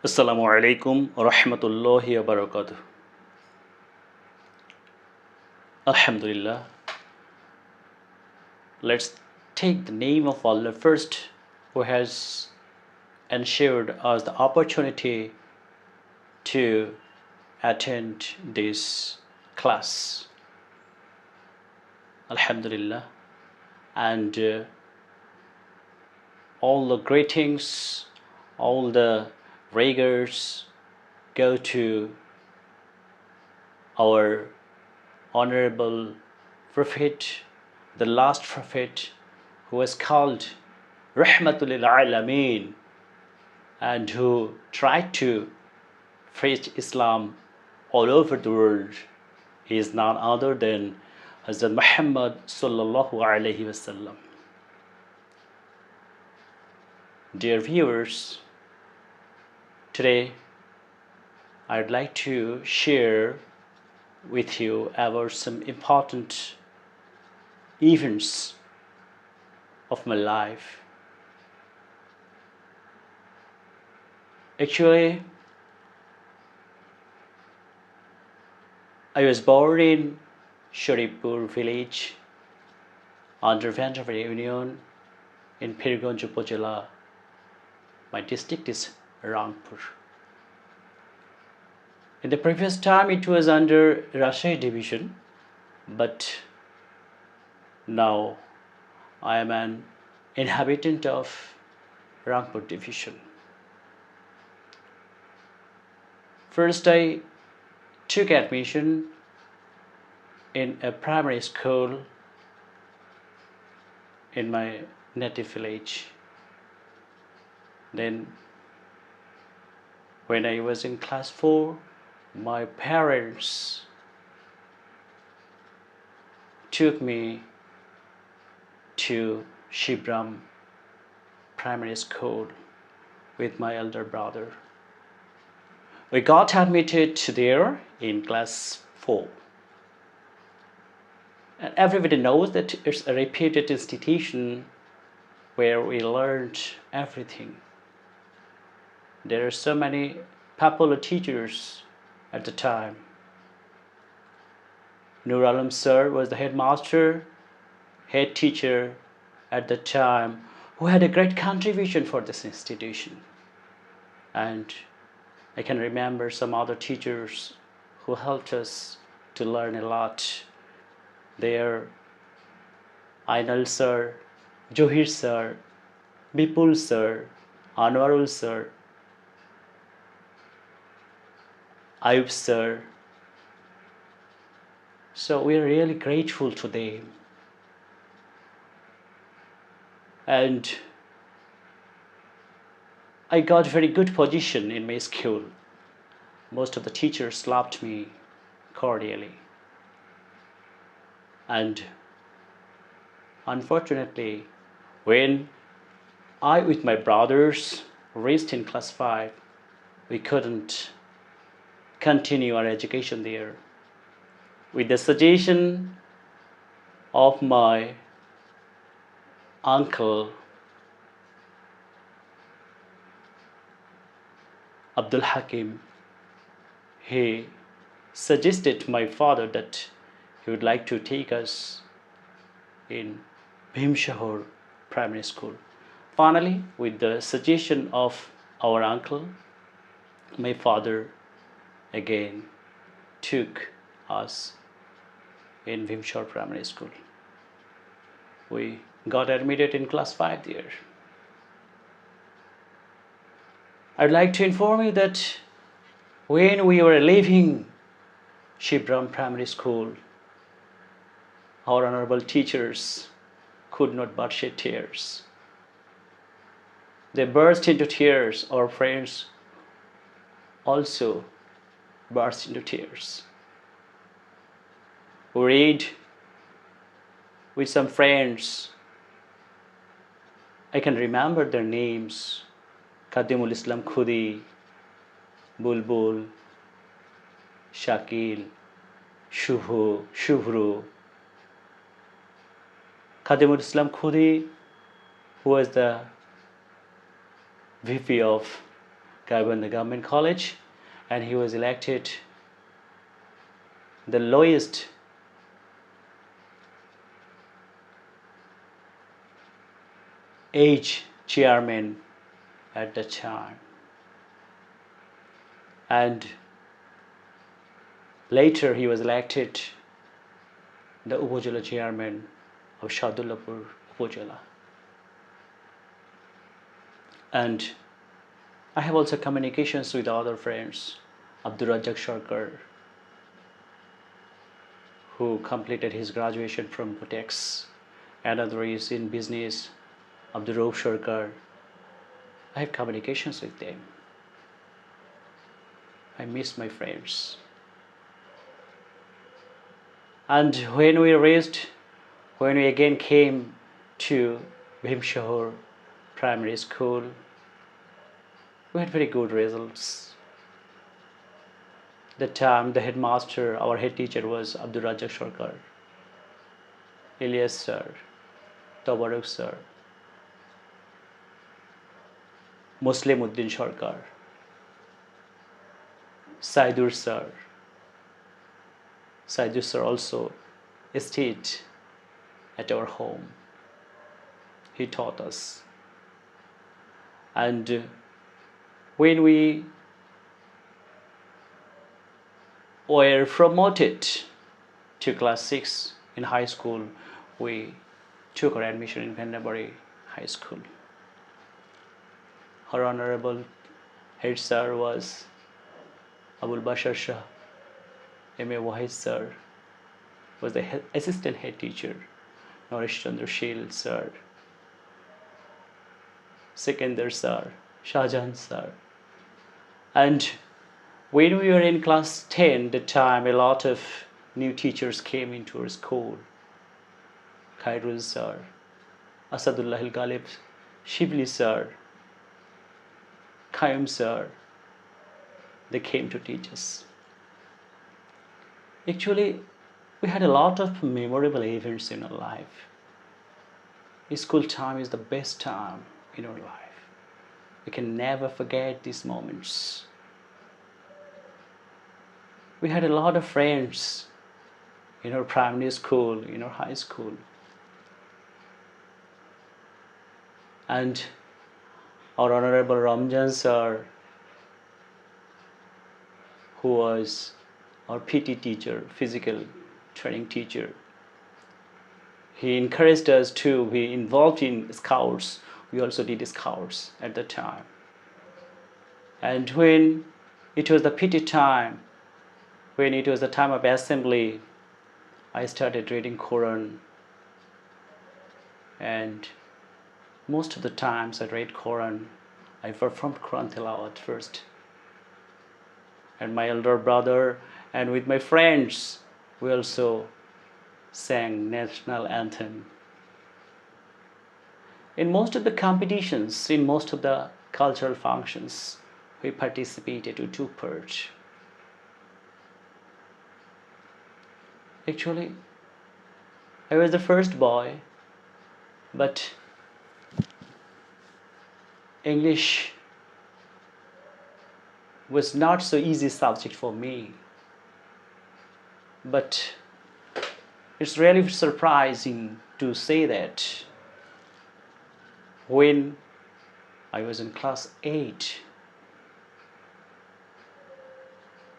Assalamu alaikum wa rahmatullahi wa barakatuh. Alhamdulillah. Let's take the name of Allah first, who has ensured us the opportunity to attend this class. Alhamdulillah. And all the greetings, all the rigors go to our honorable Prophet, the last Prophet, who was called Rahmatul lil Alameen and who tried to preach Islam all over the world. He is none other than Hazrat Muhammad sallallahu alaihi wasallam. Dear viewers, today I'd like to share with you about some important events of my life. Actually, I was born in Sharipur village under Vanderbilt Union in Pirgonj Upazila. My district is Rangpur. In the previous time, it was under Rajshahi division, but now I am an inhabitant of Rangpur division. First, I took admission in a primary school in my native village. Then, when I was in class 4, my parents took me to Shibram Primary School with my elder brother. We got admitted there in class 4. And everybody knows that it's a reputed institution where we learned everything. There are so many popular teachers at the time. Nur Alam sir was the headmaster, head teacher at the time, who had a great contribution for this institution. And I can remember some other teachers who helped us to learn a lot. There, Ainal sir, Johir sir, Bipul sir, Anwarul sir, Ayub sir. So we are really grateful to them. And I got very good position in my school. Most of the teachers loved me cordially. And unfortunately, when I with my brothers reached in class 5, we couldn't continue our education there. With the suggestion of my uncle Abdul Hakim, he suggested to my father that he would like to take us in Bhimshahar Primary School. Finally, with the suggestion of our uncle, my father again took us in Bhimshahar Primary School. We got admitted in class 5 there. I'd like to inform you that when we were leaving Shibram Primary School, our honorable teachers could not but shed tears. They burst into tears. Our friends also burst into tears. We read with some friends. I can remember their names: Kadimul Islam Khudi, Bulbul, Shakil, Shubhru. Kadimul Islam Khudi, who was the VP of the government college, and he was elected the lowest age chairman at the time. And later he was elected the Upazila chairman of Shadullapur Upazila. And I have also communications with other friends, Abdul Razak Sarkar, who completed his graduation from Potex. Another is in business, Abdul Rauf Sarkar. I have communications with them. I miss my friends. And when we again came to Bhimshahar Primary School, we had very good results. That time the headmaster, our head teacher was Abdul Razak Sarkar, Ilyas sir, Tabaruk sir, Muslim Uddin Sarkar, Saidur sir. Saidur sir also stayed at our home. He taught us. And when we were promoted to class 6 in high school, we took our admission in Vendabari High School. Our honorable head sir was Abul Bashar Shah. M.A. Wahid sir was the assistant head teacher. Naresh Chandra Shil sir, Sikandar sir, Shahjahan sir. And when we were in class 10, the time a lot of new teachers came into our school. Khairul sir, Asadullah al-Ghalib, Shibli sir, Khayyum sir, they came to teach us. Actually, we had a lot of memorable events in our life. School time is the best time in our life. We can never forget these moments. We had a lot of friends in our primary school, in our high school. And our honorable Ramjan sir, who was our PT teacher, physical training teacher, he encouraged us to be involved in scouts. We also did scouts at the time. And when it was the PT time, when it was the time of assembly, I started reading Quran. And most of the times I read Quran, I performed Quran Tilawat first. And my elder brother and with my friends, we also sang national anthem. In most of the competitions, in most of the cultural functions, we participated, we took part. Actually, I was the first boy, but English was not so easy subject for me. But it's really surprising to say that when I was in class 8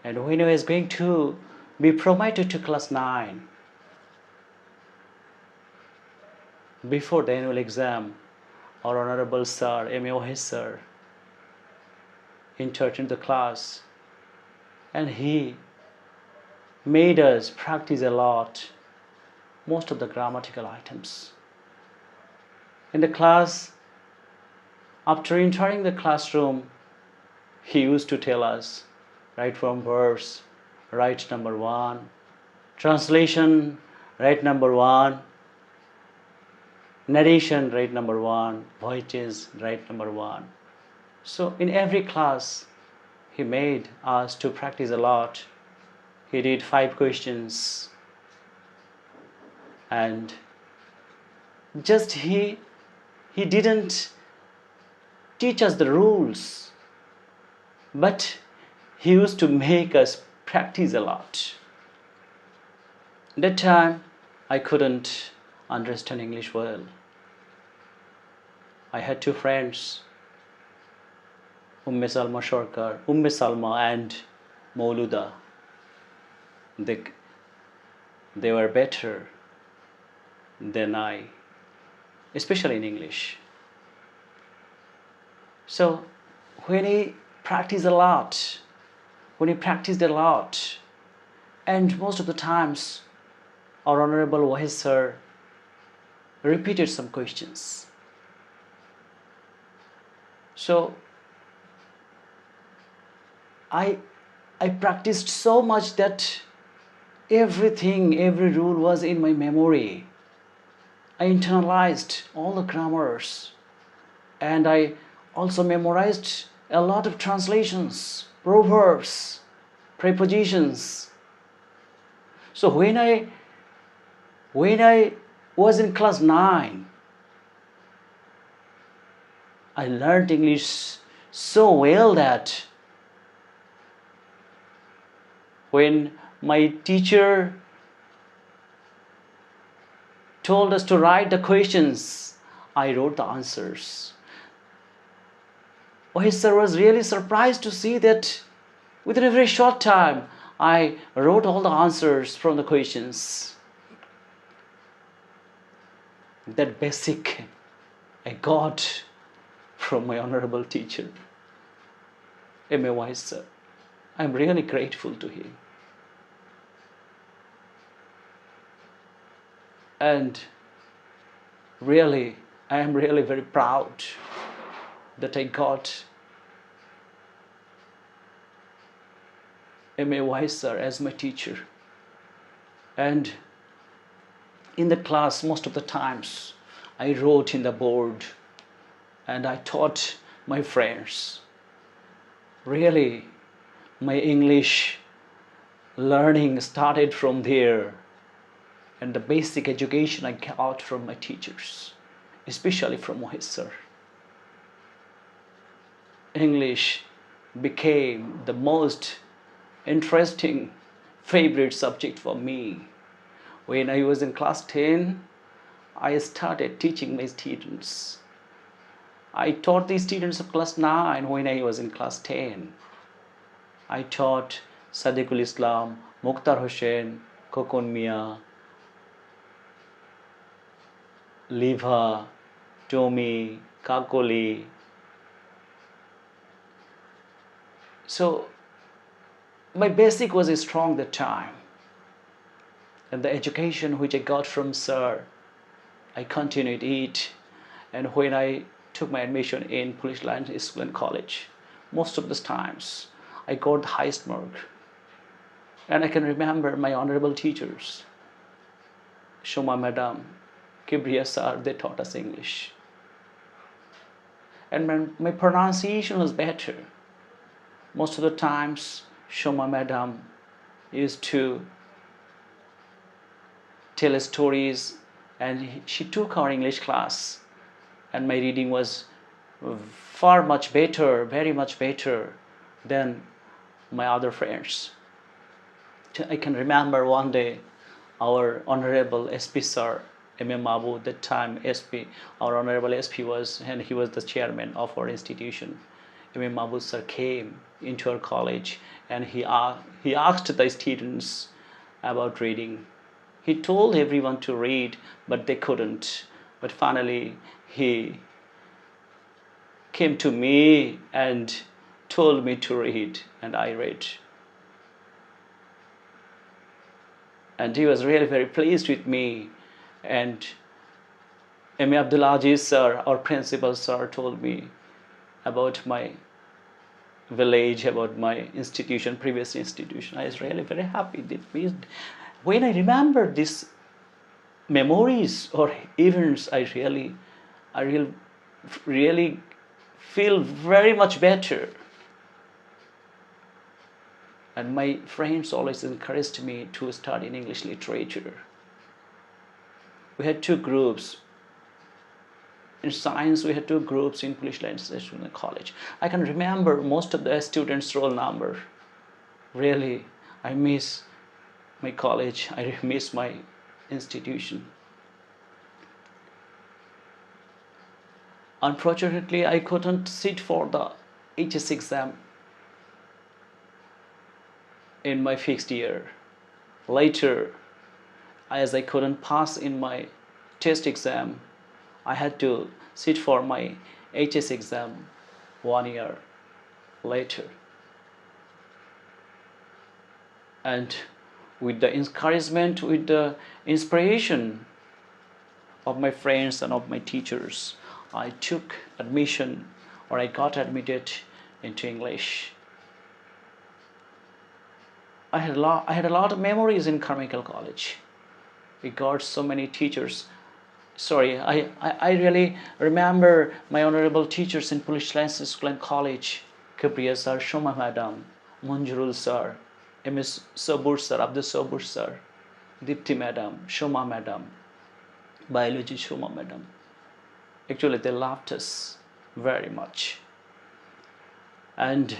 and when I was going to be promoted to class 9, before the annual exam, our honorable sir, M.A. Wahid sir, entered into the class and he made us practice a lot, most of the grammatical items. In the class, after entering the classroom, he used to tell us, write from verse, write number 1, translation, write number 1, narration, write number 1, voices, write number 1. So in every class, he made us to practice a lot. He did 5 questions and just he didn't teach us the rules. But he used to make us practice a lot. That time I couldn't understand English well. I had two friends, Umme Salma and Mauluda. They, they were better than I, especially in English. So when he practiced a lot, and most of the times our Honorable Wahid sir repeated some questions. So I practiced so much that every rule was in my memory. I internalized all the grammars, and I also memorized a lot of translations, proverbs, prepositions. So when I was in class 9, I learned English so well that when my teacher told us to write the questions, I wrote the answers. Wahid sir was really surprised to see that within a very short time, I wrote all the answers from the questions. That basic I got from my honorable teacher, M.A. Wahid sir. I'm really grateful to him. And really, I am really very proud that I got M.A. Wahid sir as my teacher. And in the class, most of the times, I wrote in the board and I taught my friends. Really, my English learning started from there, and the basic education I got from my teachers, especially from Wahid sir. English became the most interesting, favorite subject for me. When I was in class 10, I started teaching my students. I taught the students of class 9 when I was in class 10. I taught Sadiqul Islam, Mukhtar Hussain, Kokon Mia, Liva, Tommy, Kakoli. So my basic was strong that time. And the education which I got from sir, I continued it. And when I took my admission in Police Line School and College, most of the times I got the highest mark. And I can remember my honorable teachers, Shoma Madam, Kibriya sir, they taught us English. And my pronunciation was better. Most of the times, Shoma Madam used to tell stories, and she took our English class, and my reading was far much better, very much better than my other friends. I can remember one day our honorable SP sir, M.M. Mabu, that time SP, our honorable SP was, and he was the chairman of our institution. M.M. Mabu sir came into our college, and he asked the students about reading. He told everyone to read, but they couldn't. But finally, he came to me and told me to read, and I read. And he was really very pleased with me. And M.A. Abdul Aziz sir, our principal sir, told me about my village, about my institution, previous institution. I was really very happy. When I remember these memories or events, I really feel very much better. And my friends always encouraged me to study in English literature. We had two groups. In science, we had two groups in Polish language in the college. I can remember most of the students' roll number. Really, I miss my college. I miss my institution. Unfortunately, I couldn't sit for the HS exam in my fixed year. Later, as I couldn't pass in my test exam, I had to sit for my HS exam 1 year later. And with the encouragement, with the inspiration of my friends and of my teachers, I took admission, or I got admitted into English. I had a lot of memories in Carmichael College. We got so many teachers. Sorry, I really remember my honorable teachers in Polish Language School and College. Kibriya sir, Shoma madam, Manjurul sir, MS Sabur sir, Abdul Sabur sir, Dipti madam, Shoma madam, Biology Shoma madam. Actually, they loved us very much. And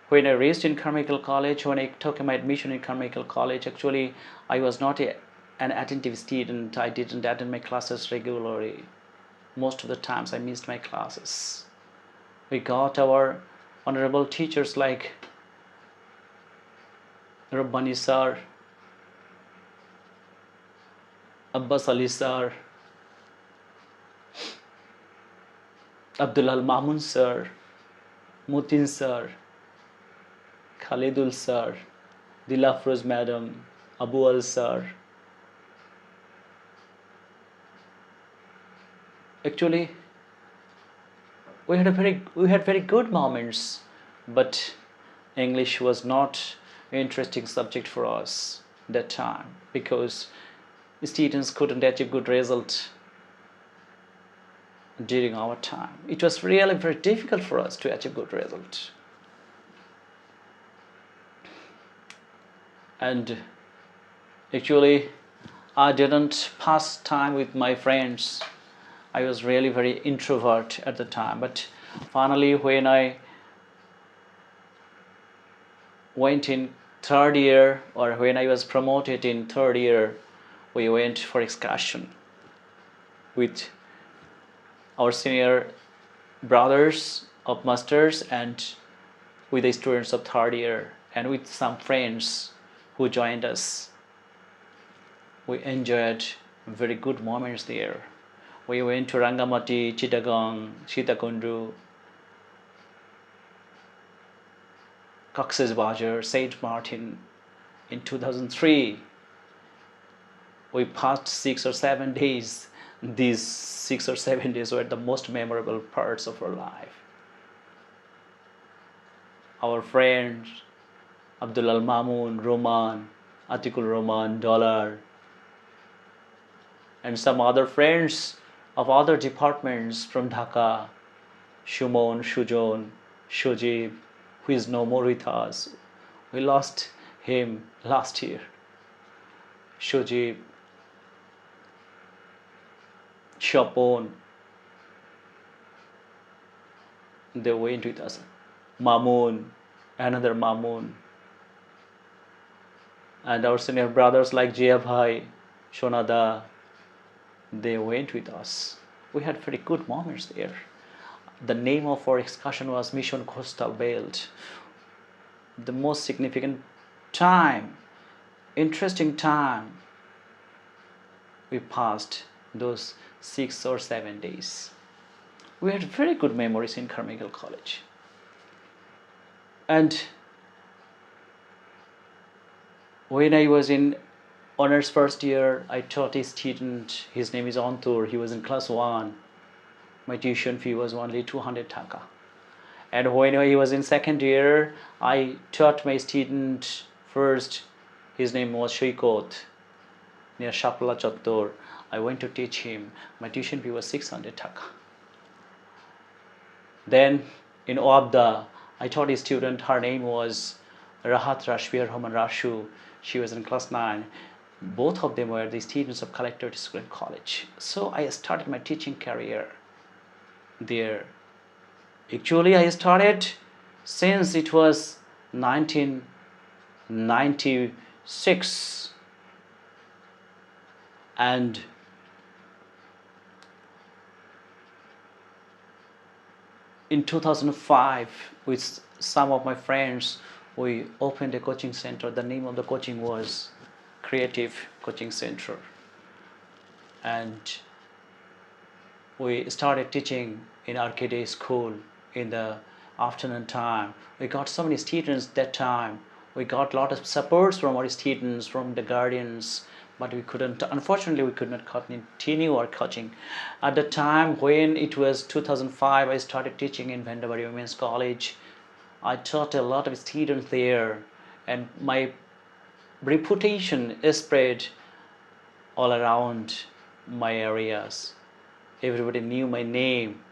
when I reached in Carmichael College, when I took my admission in Carmichael College, actually I was not an attentive student. I didn't attend my classes regularly. Most of the times I missed my classes. We got our honorable teachers like Rabbani sir, Abbas Ali sir, Abdullah Mamun sir, Mutin sir, Khalidul sir, Dilafroz madam, Abu Al sir. Actually, we had very good moments, but English was not an interesting subject for us that time because students couldn't achieve good result during our time. It was really very difficult for us to achieve good result. And actually, I didn't pass time with my friends. I was really very introvert at the time. But finally, when I went in third year, or when I was promoted in third year, we went for excursion with our senior brothers of masters and with the students of third year and with some friends who joined us. We enjoyed very good moments there. We went to Rangamati, Chittagong, Sitakundu, Cox's Bazar, Saint Martin. In 2003, we passed 6 or 7 days. These 6 or 7 days were the most memorable parts of our life. Our friends, Abdul Al Mamun, Roman, Atikul Roman, Dollar, and some other friends of other departments from Dhaka, Shumon, Shujon, Shujib, who is no more with us. We lost him last year. Shujib, Shapon, they went with us. Mamun, another Mamun, and our senior brothers like Jia Bhai, Shonada, they went with us. We had very good moments there. The name of our excursion was Mission Coastal Belt. The most significant time, interesting time we passed those 6 or 7 days. We had very good memories in Carmichael College. And when I was in honors first year, I taught a student, his name is Antur, he was in class 1. My tuition fee was only 200 taka. And when he was in second year, I taught my student first, his name was Shoikot, near Shapla Chattor. I went to teach him. My tuition fee was 600 taka. Then in Oabda, I taught a student, her name was Rahat Rashbir Rahman Rashu. She was in class 9. Both of them were the students of Collectorate School and College. So I started my teaching career there. Actually, I started since it was 1996, and in 2005 with some of my friends we opened a coaching center. The name of the coaching was Creative Coaching Center, and we started teaching in Arcade School in the afternoon time. We got so many students that time. We got a lot of supports from our students, from the guardians, but we couldn't, unfortunately we could not continue our coaching. At the time when it was 2005, I started teaching in Vandavari Women's College. I taught a lot of students there, and my reputation is spread all around my areas. Everybody knew my name.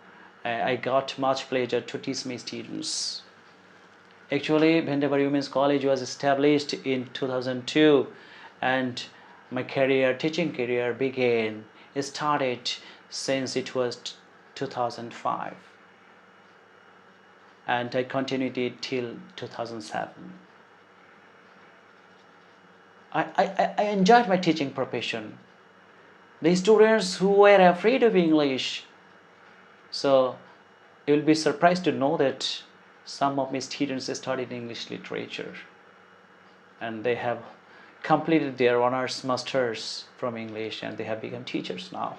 I got much pleasure to teach my students. Actually, Vandavari Women's College was established in 2002, and my teaching career began. It started since it was 2005, and I continued it till 2007. I enjoyed my teaching profession. The students who were afraid of English, so you will be surprised to know that some of my students studied English literature, and they have completed their honors masters from English, and they have become teachers now.